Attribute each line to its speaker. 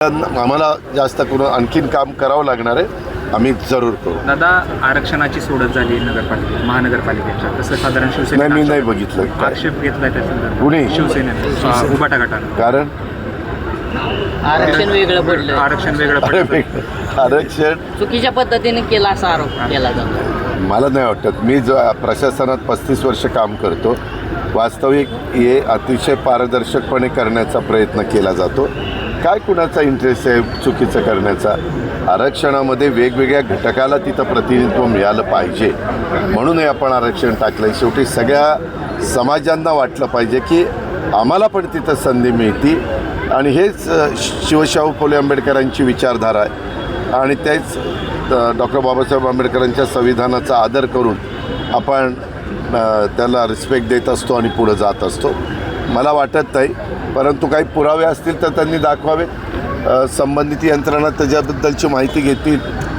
Speaker 1: आम्हाला जास्त करून आणखीन काम करावं लागणार आहे. आम्ही जरूर करू.
Speaker 2: दादा, आरक्षणाची सोडत झाली महानगरपालिकेच्या, तसं साधारण शिवसेना
Speaker 1: नाही, मी नाही बघितलं.
Speaker 2: आक्षेप घेतला त्या संदर्भात
Speaker 1: कुणी?
Speaker 2: शिवसेनेने उभाटा गटानं.
Speaker 1: कारण
Speaker 3: आरक्षण वेगळं पडलं,
Speaker 2: आरक्षण वेगळं पडलं.
Speaker 1: आरक्षण
Speaker 3: चुकीच्या पद्धतीने केला असा आरोप केला जातो.
Speaker 1: मला नाही वाटत. मी जो प्रशासनात 35 वर्ष काम करतो, वास्तविक हे अतिशय पारदर्शकपणे करण्याचा प्रयत्न केला जातो. काय कुणाचा इंटरेस्ट आहे चुकीचं करण्याचा? आरक्षणामध्ये वेगवेगळ्या घटकाला तिथं प्रतिनिधित्व मिळालं पाहिजे म्हणून हे आपण आरक्षण टाकलं आहे. शेवटी सगळ्या समाजांना वाटलं पाहिजे की आम्हाला पण तिथं संधी मिळती आणि हेच शिवशाहू फुले आंबेडकरांची विचारधारा आहे आणि तेच डॉक्टर बाबासाहेब आंबेडकरांच्या संविधानाचा आदर करून आपण त्याला रिस्पेक्ट देत असतो आणि पुढं जात असतो. मला वाटत नाही, परंतु काही पुरावे असतील तर त्यांनी दाखवावे. संबंधित यंत्रणा त्याच्याबद्दलची माहिती घेतील